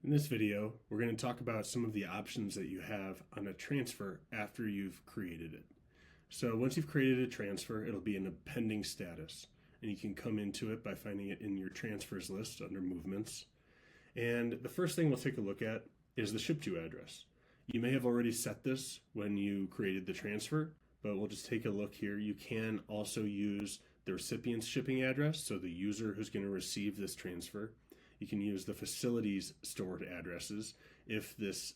In this video, we're going to talk about some of the options that you have on a transfer after you've created it. So once you've created a transfer, it'll be in a pending status, and you can come into it by finding it in your transfers list under movements. And the first thing we'll take a look at is the ship to address. You may have already set this when you created the transfer, but we'll just take a look here. You can also use the recipient's shipping address, so the user who's going to receive this transfer. You can use the facility's stored addresses if this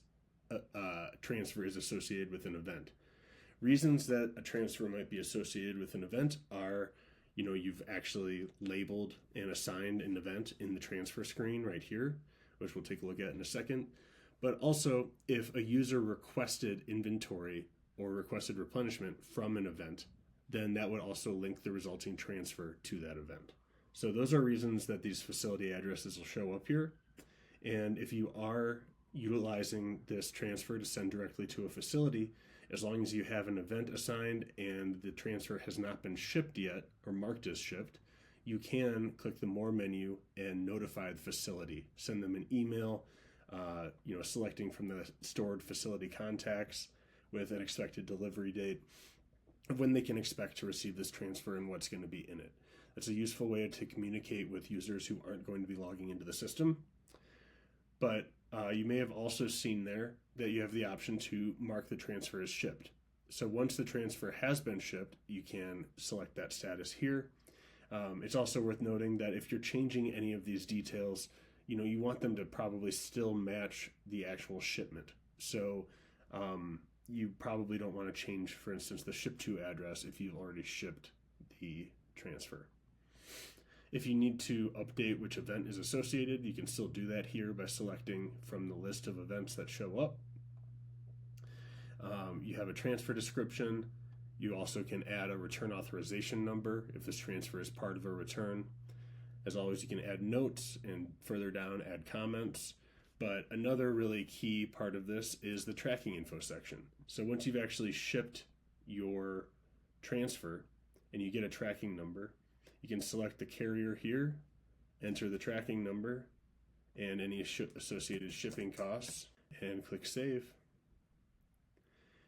transfer is associated with an event. Reasons that a transfer might be associated with an event are, you've actually labeled and assigned an event in the transfer screen right here, which we'll take a look at in a second. But also, if a user requested inventory or requested replenishment from an event, then that would also link the resulting transfer to that event. So those are reasons that these facility addresses will show up here. And if you are utilizing this transfer to send directly to a facility, as long as you have an event assigned and the transfer has not been shipped yet or marked as shipped, you can click the More menu and notify the facility. Send them an email, selecting from the stored facility contacts with an expected delivery date of when they can expect to receive this transfer and what's going to be in it. That's a useful way to communicate with users who aren't going to be logging into the system. But you may have also seen there that you have the option to mark the transfer as shipped. So once the transfer has been shipped, you can select that status here. It's also worth noting that if you're changing any of these details, you want them to probably still match the actual shipment. So you probably don't want to change, for instance, the ship to address if you've already shipped the transfer. If you need to update which event is associated, you can still do that here by selecting from the list of events that show up. You have a transfer description. You also can add a return authorization number if this transfer is part of a return. As always, you can add notes and further down add comments. But another really key part of this is the tracking info section. So once you've actually shipped your transfer and you get a tracking number, you can select the carrier here, enter the tracking number and any associated shipping costs, and click Save.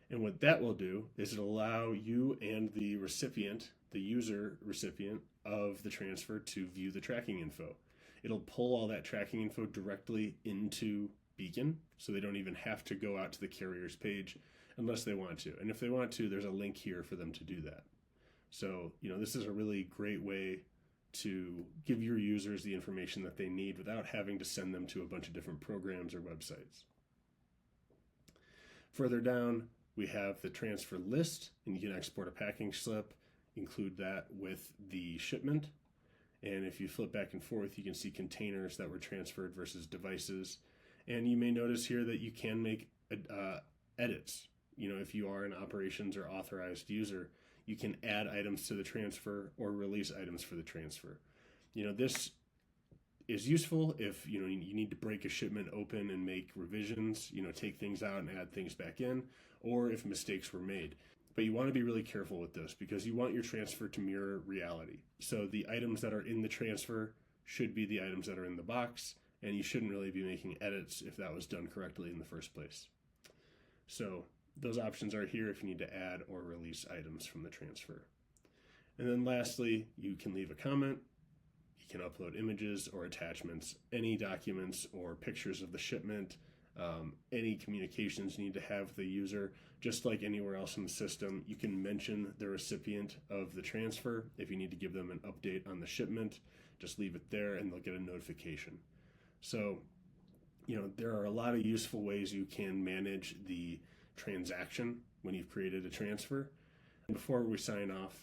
And what that will do is it'll allow you and the recipient, the user recipient of the transfer, to view the tracking info. It'll pull all that tracking info directly into Beacon, so they don't even have to go out to the carrier's page unless they want to. And if they want to, there's a link here for them to do that. So, this is a really great way to give your users the information that they need without having to send them to a bunch of different programs or websites. Further down, we have the transfer list, and you can export a packing slip, include that with the shipment. And if you flip back and forth, you can see containers that were transferred versus devices. And you may notice here that you can make edits. If you are an operations or authorized user, you can add items to the transfer or release items for the transfer. This is useful if you need to break a shipment open and make revisions, take things out and add things back in, or if mistakes were made. But you want to be really careful with this because you want your transfer to mirror reality. So the items that are in the transfer should be the items that are in the box, and you shouldn't really be making edits if that was done correctly in the first place. So those options are here if you need to add or release items from the transfer. And then lastly, you can leave a comment. You can upload images or attachments, any documents or pictures of the shipment, any communications you need to have with the user. Just like anywhere else in the system, you can mention the recipient of the transfer. If you need to give them an update on the shipment, just leave it there and they'll get a notification. So, there are a lot of useful ways you can manage the transaction when you've created a transfer. And before we sign off,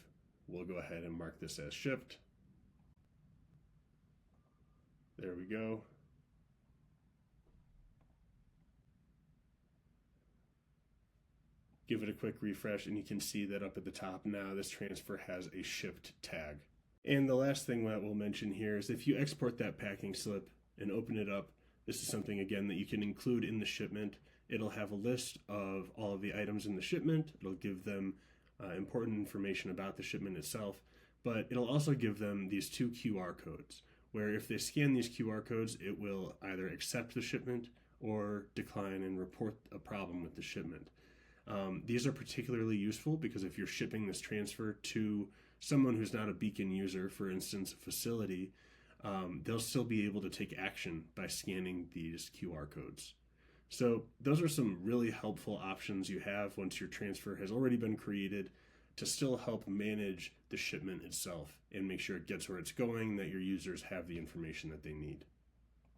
we'll go ahead and mark this as shipped. There we go. Give it a quick refresh and you can see that up at the top now this transfer has a shipped tag. And the last thing that we'll mention here is if you export that packing slip and open it up, this is something again that you can include in the shipment. It'll have a list of all of the items in the shipment. It'll give them important information about the shipment itself, but it'll also give them these two QR codes. where if they scan these QR codes, it will either accept the shipment or decline and report a problem with the shipment. These are particularly useful because if you're shipping this transfer to someone who's not a Beacon user, for instance, a facility, they'll still be able to take action by scanning these QR codes. So those are some really helpful options you have once your transfer has already been created to still help manage the shipment itself and make sure it gets where it's going, that your users have the information that they need.